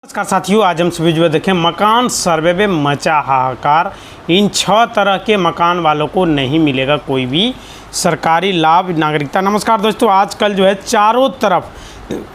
नमस्कार साथियों, आज हम सभी जो है देखें मकान सर्वे में मचा हाहाकार। इन 6 तरह के मकान वालों को नहीं मिलेगा कोई भी सरकारी लाभ नागरिकता। नमस्कार दोस्तों, आजकल जो है चारों तरफ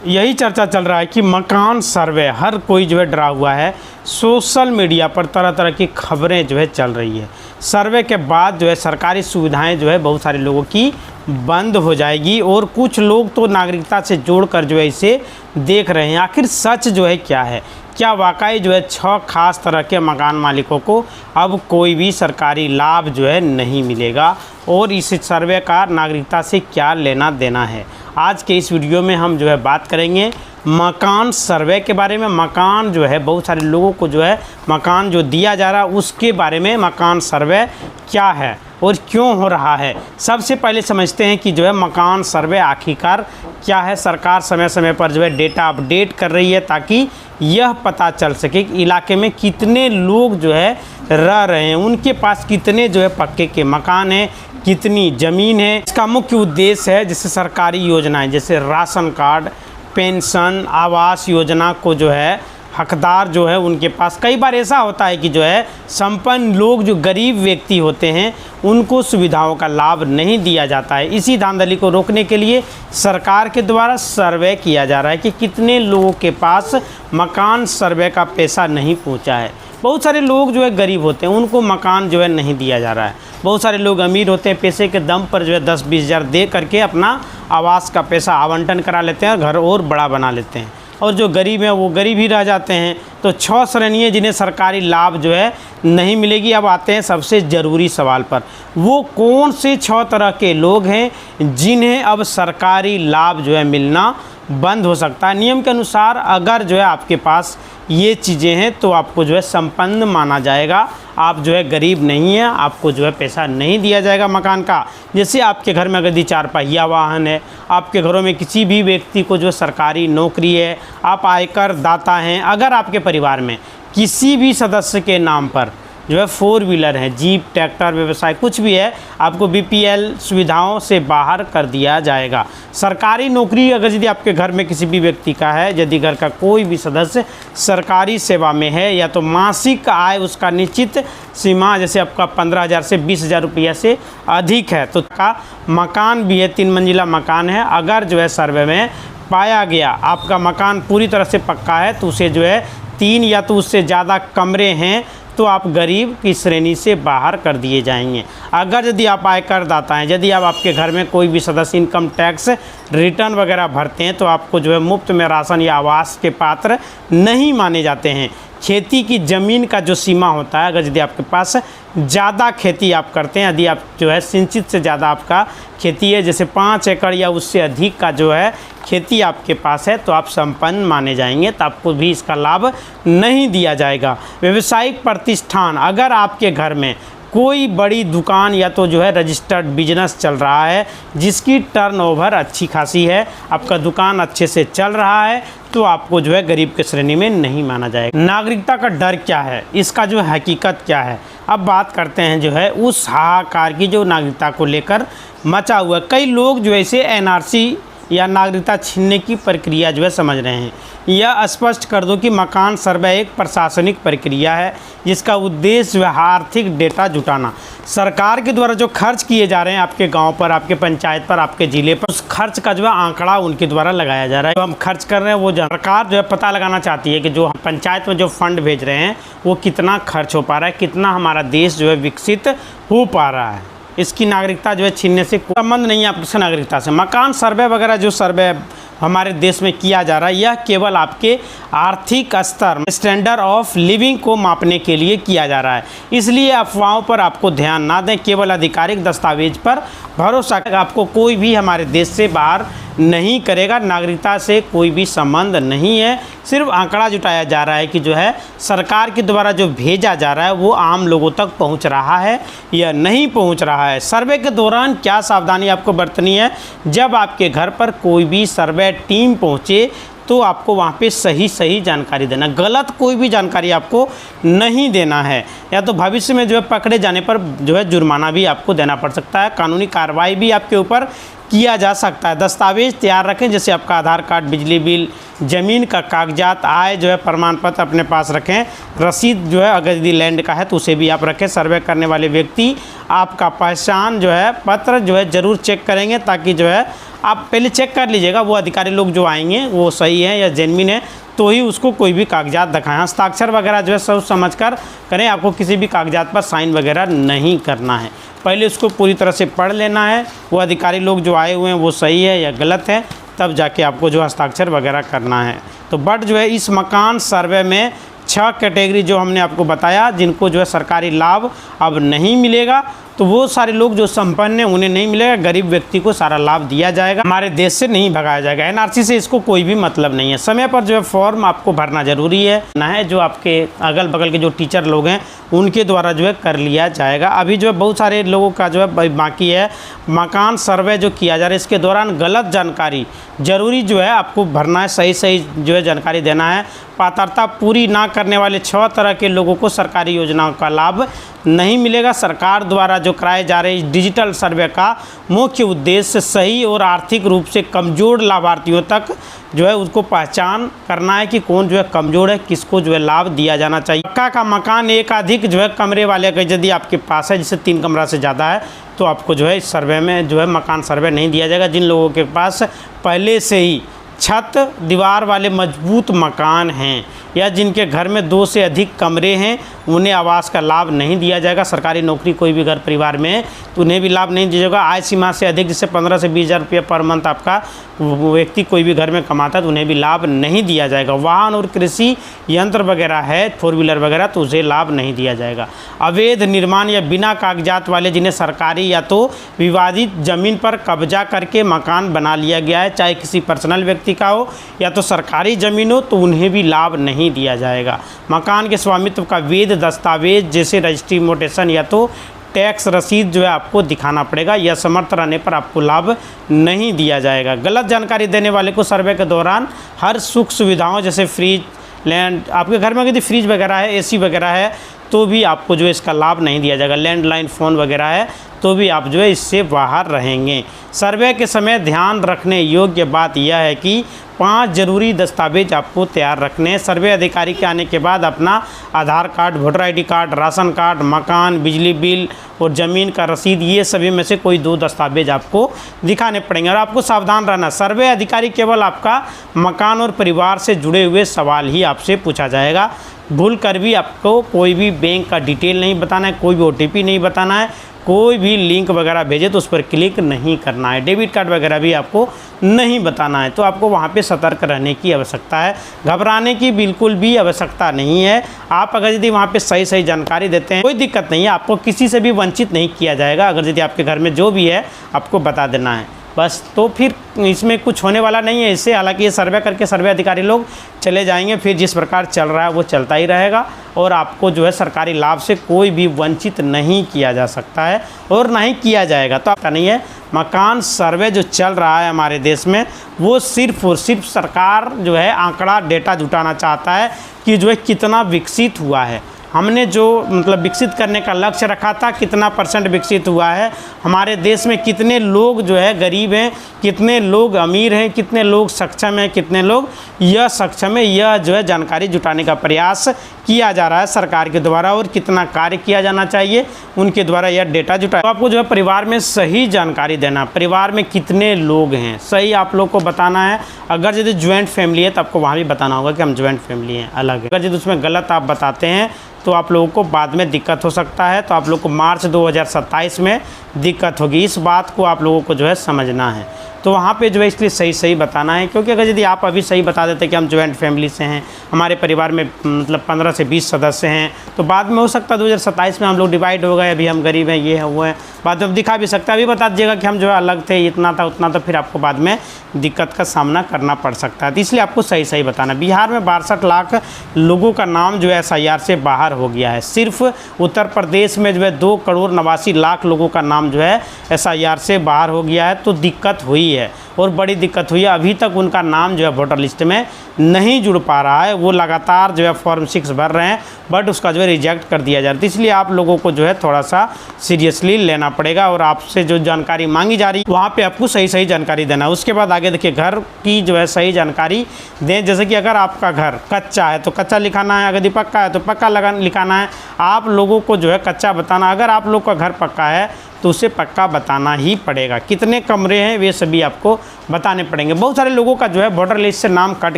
यही चर्चा चल रहा है कि मकान सर्वे, हर कोई जो है डरा हुआ है। सोशल मीडिया पर तरह तरह की खबरें जो है चल रही है। सर्वे के बाद जो है सरकारी सुविधाएं जो है बहुत सारे लोगों की बंद हो जाएगी और कुछ लोग तो नागरिकता से जोड़कर जो है इसे देख रहे हैं। आखिर सच जो है क्या है? क्या वाकई जो है 6 खास तरह के मकान मालिकों को अब कोई भी सरकारी लाभ जो है नहीं मिलेगा और इस सर्वे का नागरिकता से क्या लेना देना है? आज के इस वीडियो में हम जो है बात करेंगे मकान सर्वे के बारे में। मकान जो है बहुत सारे लोगों को जो है मकान जो दिया जा रहा है उसके बारे में मकान सर्वे क्या है और क्यों हो रहा है। सबसे पहले समझते हैं कि जो है मकान सर्वे आखिरकार क्या है। सरकार समय समय पर जो है डेटा अपडेट कर रही है ताकि यह पता चल सके कि इलाके में कितने लोग जो है रह रहे हैं, उनके पास कितने जो है पक्के के मकान हैं, कितनी ज़मीन है। इसका मुख्य उद्देश्य है जैसे सरकारी योजनाएं जैसे ration card, pension, Awas Yojana को जो है हकदार जो है उनके पास। कई बार ऐसा होता है कि जो है संपन्न लोग जो गरीब व्यक्ति होते हैं उनको सुविधाओं का लाभ नहीं दिया जाता है। इसी धांधली को रोकने के लिए सरकार के द्वारा सर्वे किया जा रहा है कि कितने लोगों के पास मकान सर्वे का पैसा नहीं पहुंचा है। बहुत सारे लोग जो है गरीब होते हैं, उनको मकान जो है नहीं दिया जा रहा है। बहुत सारे लोग अमीर होते हैं, पैसे के दम पर जो है 10-20 हज़ार दे करके अपना आवास का पैसा आवंटन करा लेते हैं, घर और बड़ा बना लेते हैं। और जो गरीब हैं वो गरीब ही रह जाते हैं। तो 6 श्रेणियाँ जिन्हें सरकारी लाभ जो है नहीं मिलेगी। अब आते हैं सबसे ज़रूरी सवाल पर, वो कौन से 6 तरह के लोग हैं जिन्हें अब सरकारी लाभ जो है मिलना बंद हो सकता है। नियम के अनुसार अगर जो है आपके पास ये चीज़ें हैं तो आपको जो है संपन्न माना जाएगा। आप जो है गरीब नहीं हैं, आपको जो है पैसा नहीं दिया जाएगा मकान का। जैसे आपके घर में अगर 4 पहिया वाहन है, आपके घरों में किसी भी व्यक्ति को जो सरकारी नौकरी है, आप आयकर दाता हैं, अगर आपके परिवार में किसी भी सदस्य के नाम पर जो है 4 व्हीलर है, जीप, ट्रैक्टर, व्यवसाय कुछ भी है, आपको बीपीएल सुविधाओं से बाहर कर दिया जाएगा। सरकारी नौकरी अगर यदि आपके घर में किसी भी व्यक्ति का है, यदि घर का कोई भी सदस्य सरकारी सेवा में है या तो मासिक आय उसका निश्चित सीमा जैसे आपका 15,000 से 20,000 रुपया से अधिक है तो का मकान भी है, 3 मंजिला मकान है, अगर जो है सर्वे में पाया गया आपका मकान पूरी तरह से पक्का है तो उसे जो है 3 या तो उससे ज़्यादा कमरे हैं तो आप गरीब की श्रेणी से बाहर कर दिए जाएंगे। अगर यदि आप आयकर दाता हैं, यदि आप आपके घर में कोई भी सदस्य इनकम टैक्स रिटर्न वगैरह भरते हैं तो आपको जो है मुफ्त में राशन या आवास के पात्र नहीं माने जाते हैं। खेती की ज़मीन का जो सीमा होता है, अगर यदि आपके पास ज़्यादा खेती आप करते हैं, यदि आप जो है सिंचित से ज़्यादा आपका खेती है, जैसे 5 एकड़ या उससे अधिक का जो है खेती आपके पास है तो आप संपन्न माने जाएंगे, तो आपको भी इसका लाभ नहीं दिया जाएगा। व्यावसायिक प्रतिष्ठान, अगर आपके घर में कोई बड़ी दुकान या तो जो है रजिस्टर्ड बिजनेस चल रहा है जिसकी टर्नओवर अच्छी खासी है, आपका दुकान अच्छे से चल रहा है तो आपको जो है गरीब की श्रेणी में नहीं माना जाएगा। नागरिकता का डर क्या है, इसका जो हकीकत क्या है? अब बात करते हैं जो है उस हाहाकार की जो नागरिकता को लेकर मचा हुआ। कई लोग जो है इसे एनआरसी या नागरिकता छीनने की प्रक्रिया जो है समझ रहे हैं। यह स्पष्ट कर दो कि मकान सर्वे एक प्रशासनिक प्रक्रिया है जिसका उद्देश्य है आर्थिक डेटा जुटाना। सरकार के द्वारा जो खर्च किए जा रहे हैं आपके गांव पर, आपके पंचायत पर, आपके ज़िले पर, उस खर्च का जो है आंकड़ा उनके द्वारा लगाया जा रहा है। जो हम खर्च कर रहे हैं वो सरकार जो है पता लगाना चाहती है कि जो पंचायत में जो फंड भेज रहे हैं वो कितना खर्च हो पा रहा है, कितना हमारा देश जो है विकसित हो पा रहा है। इसकी नागरिकता जो है छीनने से कोई संबंध नहीं है आपकी नागरिकता से। मकान सर्वे वगैरह जो सर्वे हमारे देश में किया जा रहा है यह केवल आपके आर्थिक स्तर, स्टैंडर्ड ऑफ लिविंग को मापने के लिए किया जा रहा है। इसलिए अफवाहों पर आपको ध्यान ना दें, केवल आधिकारिक दस्तावेज पर भरोसा करें। आपको कोई भी हमारे देश से बाहर नहीं करेगा, नागरिकता से कोई भी संबंध नहीं है। सिर्फ आंकड़ा जुटाया जा रहा है कि जो है सरकार के द्वारा जो भेजा जा रहा है वो आम लोगों तक पहुंच रहा है या नहीं पहुंच रहा है। सर्वे के दौरान क्या सावधानी आपको बरतनी है? जब आपके घर पर कोई भी सर्वे टीम पहुंचे तो आपको वहाँ पे सही जानकारी देना, गलत कोई भी जानकारी आपको नहीं देना है, या तो भविष्य में जो है पकड़े जाने पर जो है जुर्माना भी आपको देना पड़ सकता है, कानूनी कार्रवाई भी आपके ऊपर किया जा सकता है। दस्तावेज तैयार रखें, जैसे आपका आधार कार्ड, बिजली बिल, ज़मीन का कागजात, आय जो है प्रमाण पत्र अपने पास रखें, रसीद जो है अगर यदि लैंड का है तो उसे भी आप रखें। सर्वे करने वाले व्यक्ति आपका पहचान जो है पत्र जो है ज़रूर चेक करेंगे, ताकि जो है आप पहले चेक कर लीजिएगा वो अधिकारी लोग जो आएंगे वो सही है या जेन्युइन है, तो ही उसको कोई भी कागजात दिखाएं। हस्ताक्षर वगैरह जो है सोच समझ कर करें, आपको किसी भी कागजात पर साइन वगैरह नहीं करना है। पहले उसको पूरी तरह से पढ़ लेना है, वो अधिकारी लोग जो आए हुए हैं वो सही है या गलत है, तब जाके आपको जो हस्ताक्षर वगैरह करना है। तो बट जो है इस मकान सर्वे में 6 कैटेगरी जो हमने आपको बताया, जिनको जो है सरकारी लाभ अब नहीं मिलेगा, तो वो सारे लोग जो संपन्न हैं उन्हें नहीं मिलेगा, गरीब व्यक्ति को सारा लाभ दिया जाएगा, हमारे देश से नहीं भगाया जाएगा। एनआरसी से इसको कोई भी मतलब नहीं है। समय पर जो है फॉर्म आपको भरना जरूरी है जो आपके अगल बगल के जो टीचर लोग हैं उनके द्वारा जो है कर लिया जाएगा। अभी जो है बहुत सारे लोगों का जो है बाकी है मकान सर्वे जो किया जा रहा है, इसके दौरान गलत जानकारी जरूरी जो है आपको भरना है, सही जो है जानकारी देना है। पात्रता पूरी ना करने वाले 6 तरह के लोगों को सरकारी योजनाओं का लाभ नहीं मिलेगा। सरकार द्वारा जो कराए जा रहे इस डिजिटल सर्वे का मुख्य उद्देश्य सही और आर्थिक रूप से कमज़ोर लाभार्थियों तक जो है उसको पहचान करना है कि कौन जो है कमज़ोर है, किसको जो है लाभ दिया जाना चाहिए। पक्का का मकान एक अधिक जो है कमरे वाले का यदि आपके पास है, जिससे 3 कमरा से ज़्यादा है, तो आपको जो है इस सर्वे में जो है मकान सर्वे नहीं दिया जाएगा। जिन लोगों के पास पहले से ही छत दीवार वाले मजबूत मकान हैं या जिनके घर में 2 से अधिक कमरे हैं, उन्हें आवास का लाभ नहीं दिया जाएगा। सरकारी नौकरी कोई भी घर परिवार में है तो उन्हें भी लाभ नहीं दिया जाएगा। आय सीमा से अधिक, जैसे 15 से 20 हज़ार रुपये पर मंथ आपका व्यक्ति कोई भी घर में कमाता है तो उन्हें भी लाभ नहीं दिया जाएगा। वाहन और कृषि यंत्र वगैरह है, 4 व्हीलर वगैरह, तो उसे लाभ नहीं दिया जाएगा। अवैध निर्माण या बिना कागजात वाले, जिन्हें सरकारी या तो विवादित ज़मीन पर कब्जा करके मकान बना लिया गया है, चाहे किसी पर्सनल व्यक्ति का हो या तो सरकारी ज़मीन हो, तो उन्हें भी लाभ नहीं दिया जाएगा। मकान के स्वामित्व का वैध दस्तावेज जैसे रजिस्ट्री, मोटेशन या तो टैक्स रसीद जो है आपको दिखाना पड़ेगा, या समर्थ रहने पर आपको लाभ नहीं दिया जाएगा। गलत जानकारी देने वाले को सर्वे के दौरान हर सुख सुविधाओं जैसे फ्रिज, लैंड, आपके घर में यदि फ्रिज वगैरह है, एसी वगैरह है, तो भी आपको जो है इसका लाभ नहीं दिया जाएगा। लैंडलाइन फ़ोन वगैरह है तो भी आप जो है इससे बाहर रहेंगे। सर्वे के समय ध्यान रखने योग्य बात यह है कि 5 जरूरी दस्तावेज आपको तैयार रखने हैं। सर्वे अधिकारी के आने के बाद अपना Aadhaar card, voter ID card, ration card, मकान, बिजली बिल और ज़मीन का रसीद, ये सभी में से कोई 2 दस्तावेज आपको दिखाने पड़ेंगे। और आपको सावधान रहना, सर्वे अधिकारी केवल आपका मकान और परिवार से जुड़े हुए सवाल ही आपसे पूछा जाएगा। भूल कर भी आपको कोई भी बैंक का डिटेल नहीं बताना है, कोई भी OTP नहीं बताना है, कोई भी लिंक वगैरह भेजे तो उस पर क्लिक नहीं करना है, डेबिट कार्ड वगैरह भी आपको नहीं बताना है। तो आपको वहाँ पे सतर्क रहने की आवश्यकता है, घबराने की बिल्कुल भी आवश्यकता नहीं है। आप अगर यदि वहाँ पे सही जानकारी देते हैं कोई दिक्कत नहीं है, आपको किसी से भी वंचित नहीं किया जाएगा। अगर यदि आपके घर में जो भी है आपको बता देना है बस, तो फिर इसमें कुछ होने वाला नहीं है इससे। हालांकि ये सर्वे करके सर्वे अधिकारी लोग चले जाएंगे, फिर जिस प्रकार चल रहा है वो चलता ही रहेगा और आपको जो है सरकारी लाभ से कोई भी वंचित नहीं किया जा सकता है और ना ही किया जाएगा। तो आपका नहीं है, मकान सर्वे जो चल रहा है हमारे देश में वो सिर्फ और सिर्फ सरकार जो है आंकड़ा डेटा जुटाना चाहता है कि जो है कितना विकसित हुआ है। हमने जो मतलब विकसित करने का लक्ष्य रखा था, कितना % विकसित हुआ है, हमारे देश में कितने लोग जो है गरीब हैं, कितने लोग अमीर हैं, कितने लोग सक्षम हैं, कितने लोग यह सक्षम है, यह जो है जानकारी जुटाने का प्रयास किया जा रहा है सरकार के द्वारा और कितना कार्य किया जाना चाहिए उनके द्वारा यह डेटा जुटा। तो आपको जो है परिवार में सही जानकारी देना, परिवार में कितने लोग हैं सही आप लोग को बताना है। अगर यदि ज्वाइंट फैमिली है तो आपको वहाँ भी बताना होगा कि हम ज्वाइंट फैमिली हैं, अलग है। अगर यदि उसमें गलत आप बताते हैं तो आप लोगों को बाद में दिक्कत हो सकता है, तो आप लोग को मार्च 2027 में दिक्कत होगी। इस बात को आप लोगों को जो है समझना है। तो वहाँ पे जो है इसलिए सही बताना है, क्योंकि अगर यदि आप अभी सही बता देते कि हम ज्वाइंट फैमिली से हैं, हमारे परिवार में मतलब 15 से 20 सदस्य हैं, तो बाद में हो सकता है 2027 में हम लोग डिवाइड हो गए, अभी हम गरीब हैं, ये है वो है, बाद में दिखा भी सकता है। अभी बता दीजिएगा कि हम जो है अलग थे, इतना था उतना, तो फिर आपको बाद में दिक्कत का सामना करना पड़ सकता है। तो इसलिए आपको सही बताना। बिहार में 62 लाख लोगों का नाम जो है SIR से बाहर हो गया है। सिर्फ उत्तर प्रदेश में जो है 2 करोड़ 89 लाख लोगों का नाम जो है SIR से बाहर हो गया है। तो दिक्कत हुई है। है और बड़ी दिक्कत हुई है। अभी तक उनका नाम जो है वोटर लिस्ट में नहीं जुड़ पा रहा है। वो लगातार जो है फॉर्म 6 भर रहे हैं, बट उसका जो है रिजेक्ट कर दिया जा रहा है। इसलिए आप लोगों को जो है थोड़ा सा सीरियसली लेना पड़ेगा और आपसे जो जानकारी मांगी जा रही है वहाँ पे आपको सही जानकारी देना है। उसके बाद आगे देखिए, घर की जो है सही जानकारी दें। जैसे कि अगर आपका घर कच्चा है तो कच्चा लिखाना है, अगर पक्का है तो पक्का लिखाना है। आप लोगों को जो है कच्चा बताना। अगर आप लोग का घर पक्का है तो उसे पक्का बताना ही पड़ेगा। कितने कमरे हैं वे सभी आपको बताने पड़ेंगे। बहुत सारे लोगों का जो है वोटर लिस्ट से नाम कट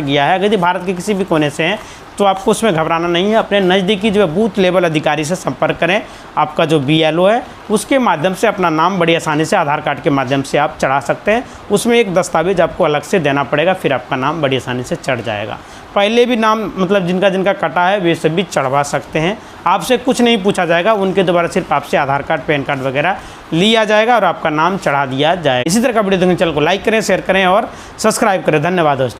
गया है। अगर भारत के किसी भी कोने से हैं तो आपको उसमें घबराना नहीं है। अपने नज़दीकी जो है बूथ लेवल अधिकारी से संपर्क करें। आपका जो BLO है उसके माध्यम से अपना नाम बड़ी आसानी से आधार कार्ड के माध्यम से आप चढ़ा सकते हैं। उसमें एक दस्तावेज आपको अलग से देना पड़ेगा, फिर आपका नाम बड़ी आसानी से चढ़ जाएगा। पहले भी नाम मतलब जिनका कटा है वे सभी चढ़वा सकते हैं। आपसे कुछ नहीं पूछा जाएगा, उनके द्वारा सिर्फ आपसे आधार कार्ड, पैन कार्ड वगैरह लिया जाएगा और आपका नाम चढ़ा दिया जाएगा। इसी तरह का वीडियो देखने चैनल को लाइक करें, शेयर करें और सब्सक्राइब करें। धन्यवाद दोस्तों।